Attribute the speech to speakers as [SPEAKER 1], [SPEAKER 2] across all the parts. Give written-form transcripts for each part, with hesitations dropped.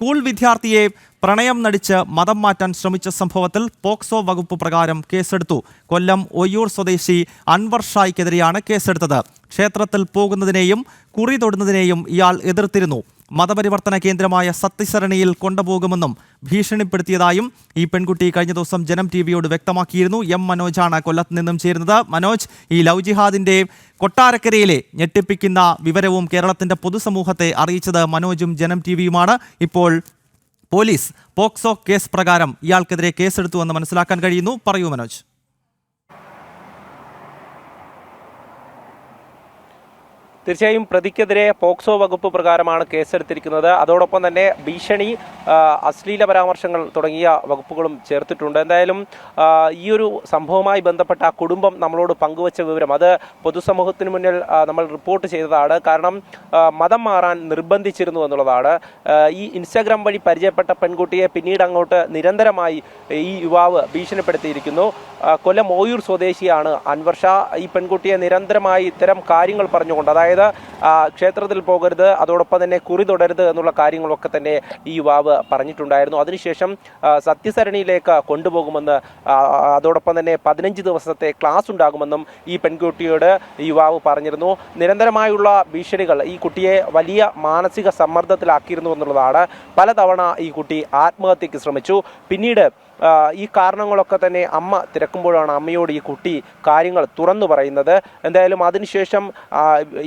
[SPEAKER 1] School വിദ്യാർത്ഥിയെ പ്രണയം നടിച്ച് മതം മാറ്റാൻ ശ്രമിച്ച സംഭവത്തിൽ പോക്സോ വകുപ്പ് പ്രകാരം കേസെടുത്തു. കൊല്ലം ഒയ്യൂർ സ്വദേശി അൻവർ ഷായ്ക്കെതിരെയാണ് കേസെടുത്തത്. ക്ഷേത്രത്തിൽ പോകുന്നതിനെയും കുറി തൊടുന്നതിനെയും ഇയാൾ എതിർത്തിരുന്നു. മതപരിവർത്തന കേന്ദ്രമായ സത്യസരണിയിൽ കൊണ്ടുപോകുമെന്നും ഭീഷണിപ്പെടുത്തിയതായും ഈ പെൺകുട്ടി കഴിഞ്ഞ ദിവസം ജനം ടിവിയോട് വ്യക്തമാക്കിയിരുന്നു. എം മനോജാണ് കൊല്ലത്ത് നിന്നും ചേരുന്നത്. മനോജ്, ഈ ലവ് ജിഹാദിന്റെ കൊട്ടാരക്കരയിലെ ഞെട്ടിപ്പിക്കുന്ന വിവരവും കേരളത്തിന്റെ പൊതുസമൂഹത്തെ അറിയിച്ചത് മനോജും ജനം ടിവിയുമാണ്. ഇപ്പോൾ പോലീസ് പോക്സോ കേസ് പ്രകാരം ഇയാൾക്കെതിരെ കേസെടുത്തുവെന്ന് മനസ്സിലാക്കാൻ കഴിയുന്നു. പറയൂ മനോജ്.
[SPEAKER 2] തീർച്ചയായും പ്രതിക്കെതിരെ പോക്സോ വകുപ്പ് പ്രകാരമാണ് കേസെടുത്തിരിക്കുന്നത്. അതോടൊപ്പം തന്നെ ഭീഷണി, അശ്ലീല പരാമർശങ്ങൾ തുടങ്ങിയ വകുപ്പുകളും ചേർത്തിട്ടുണ്ട്. എന്തായാലും ഈ ഒരു സംഭവവുമായി ബന്ധപ്പെട്ട ആ കുടുംബം നമ്മളോട് പങ്കുവച്ച വിവരം അത് പൊതുസമൂഹത്തിന് മുന്നിൽ നമ്മൾ റിപ്പോർട്ട് ചെയ്തതാണ്. കാരണം മതം മാറാൻ നിർബന്ധിച്ചിരുന്നു എന്നുള്ളതാണ്. ഈ ഇൻസ്റ്റാഗ്രാം വഴി പരിചയപ്പെട്ട പെൺകുട്ടിയെ പിന്നീട് അങ്ങോട്ട് നിരന്തരമായി ഈ യുവാവ് ഭീഷണിപ്പെടുത്തിയിരിക്കുന്നു. കൊല്ലം ഓയൂർ സ്വദേശിയാണ് അൻവർ ഷാ. ഈ പെൺകുട്ടിയെ നിരന്തരമായി ഇത്തരം കാര്യങ്ങൾ പറഞ്ഞുകൊണ്ട്, അതായത് ക്ഷേത്രത്തിൽ പോകരുത്, അതോടൊപ്പം തന്നെ കുറി തൊടരുത് എന്നുള്ള കാര്യങ്ങളൊക്കെ തന്നെ ഈ യുവാവ് പറഞ്ഞിട്ടുണ്ടായിരുന്നു. അതിനുശേഷം സത്യസരണിയിലേക്ക് കൊണ്ടുപോകുമെന്ന്, അതോടൊപ്പം തന്നെ 15 ദിവസത്തെ ക്ലാസ് ഉണ്ടാകുമെന്നും ഈ പെൺകുട്ടിയോട് യുവാവ് പറഞ്ഞിരുന്നു. നിരന്തരമായുള്ള ഭീഷണികൾ ഈ കുട്ടിയെ വലിയ മാനസിക സമ്മർദ്ദത്തിലാക്കിയിരുന്നു എന്നുള്ളതാണ്. പലതവണ ഈ കുട്ടി ആത്മഹത്യക്ക് ശ്രമിച്ചു. പിന്നീട് ഈ കാരണങ്ങളൊക്കെ തന്നെ അമ്മ തിരക്കുമ്പോഴാണ് അമ്മയോട് ഈ കുട്ടി കാര്യങ്ങൾ തുറന്നു പറയുന്നത്. എന്തായാലും അതിനുശേഷം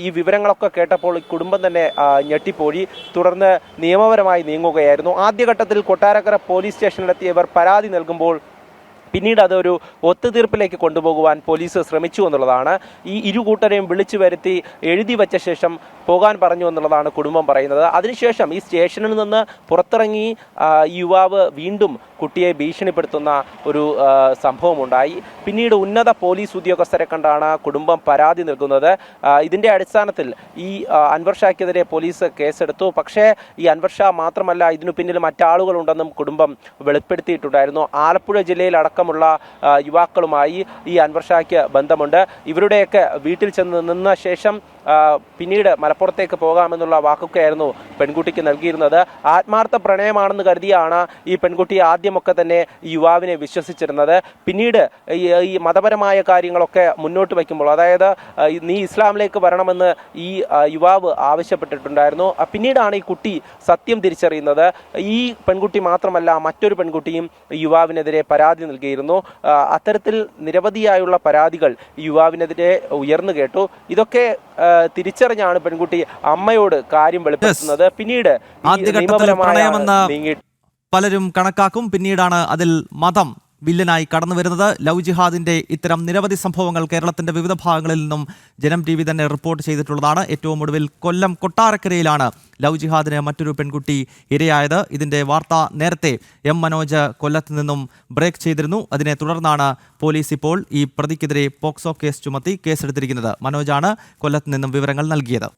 [SPEAKER 2] ഈ വിവരങ്ങളൊക്കെ കേട്ടപ്പോൾ ഈ കുടുംബം തന്നെ ഞെട്ടിപ്പോയി. തുടർന്ന് നിയമപരമായി നീങ്ങുകയായിരുന്നു. ആദ്യഘട്ടത്തിൽ കൊട്ടാരക്കര പോലീസ് സ്റ്റേഷനിലെത്തിയ ഇവർ പരാതി നൽകുമ്പോൾ പിന്നീട് അതൊരു ഒത്തുതീർപ്പിലേക്ക് കൊണ്ടുപോകുവാൻ പോലീസ് ശ്രമിച്ചു എന്നുള്ളതാണ്. ഈ ഇരു കൂട്ടരെയും വിളിച്ചു വരുത്തി എഴുതി വച്ച ശേഷം പോകാൻ പറഞ്ഞു എന്നുള്ളതാണ് കുടുംബം പറയുന്നത്. അതിനുശേഷം ഈ സ്റ്റേഷനിൽ നിന്ന് പുറത്തിറങ്ങി യുവാവ് വീണ്ടും കുട്ടിയെ ഭീഷണിപ്പെടുത്തുന്ന ഒരു സംഭവമുണ്ടായി. പിന്നീട് ഉന്നത പോലീസ് ഉദ്യോഗസ്ഥരെ കണ്ടാണ് കുടുംബം പരാതി നൽകുന്നത്. ഇതിൻ്റെ അടിസ്ഥാനത്തിൽ ഈ അൻവർ ഷായ്ക്കെതിരെ പോലീസ് കേസെടുത്തു. പക്ഷേ ഈ അൻവർ ഷാ മാത്രമല്ല, ഇതിനു പിന്നിൽ മറ്റാളുകളുണ്ടെന്നും കുടുംബം വെളിപ്പെടുത്തിയിട്ടുണ്ടായിരുന്നു. ആലപ്പുഴ ജില്ലയിലടക്കമുള്ള യുവാക്കളുമായി ഈ അൻവർ ഷായ്ക്ക് ബന്ധമുണ്ട്. ഇവരുടെയൊക്കെ വീട്ടിൽ ചെന്ന് നിന്ന ശേഷം പിന്നീട് മലപ്പുറത്തേക്ക് പോകാമെന്നുള്ള വാക്കൊക്കെയായിരുന്നു പെൺകുട്ടിക്ക് നൽകിയിരുന്നത്. ആത്മാർത്ഥ പ്രണയമാണെന്ന് കരുതിയാണ് ഈ പെൺകുട്ടി ആദ്യമൊക്കെ തന്നെ ഈ യുവാവിനെ വിശ്വസിച്ചിരുന്നത്. പിന്നീട് ഈ മതപരമായ കാര്യങ്ങളൊക്കെ മുന്നോട്ട് വയ്ക്കുമ്പോൾ, അതായത് നീ ഇസ്ലാമിലേക്ക് വരണമെന്ന് ഈ യുവാവ് ആവശ്യപ്പെട്ടിട്ടുണ്ടായിരുന്നു. പിന്നീടാണ് ഈ കുട്ടി സത്യം തിരിച്ചറിയുന്നത്. ഈ പെൺകുട്ടി മാത്രമല്ല, മറ്റൊരു പെൺകുട്ടിയും യുവാവിനെതിരെ പരാതി നൽകിയിരുന്നു. അത്തരത്തിൽ നിരവധിയായുള്ള പരാതികൾ യുവാവിനെതിരെ ഉയർന്നു കേട്ടു. ഇതൊക്കെ തിരിച്ചറിഞ്ഞാണ് പെൺകുട്ടി അമ്മയോട് കാര്യം വെളിപ്പെടുത്തുന്നത്. പിന്നീട്
[SPEAKER 1] പലരും കണക്കാക്കും. പിന്നീടാണ് അതിൽ മതം വില്ലനായി കടന്നു വരുന്നത്. ലവ് ജിഹാദിന്റെ ഇത്തരം നിരവധി സംഭവങ്ങൾ കേരളത്തിന്റെ വിവിധ ഭാഗങ്ങളിൽ നിന്നും ജനം ടി വി തന്നെ റിപ്പോർട്ട് ചെയ്തിട്ടുള്ളതാണ്. ഏറ്റവും ഒടുവിൽ കൊല്ലം കൊട്ടാരക്കരയിലാണ് ലവ് ജിഹാദിന് മറ്റൊരു പെൺകുട്ടി ഇരയായത്. ഇതിന്റെ വാർത്ത നേരത്തെ എം മനോജ് കൊല്ലത്ത് നിന്നും ബ്രേക്ക് ചെയ്തിരുന്നു. അതിനെ തുടർന്നാണ് പോലീസ് ഇപ്പോൾ ഈ പ്രതിക്കെതിരെ പോക്സോ കേസ് ചുമത്തി കേസെടുത്തിരിക്കുന്നത്. മനോജാണ് കൊല്ലത്ത് നിന്നും വിവരങ്ങൾ നൽകിയത്.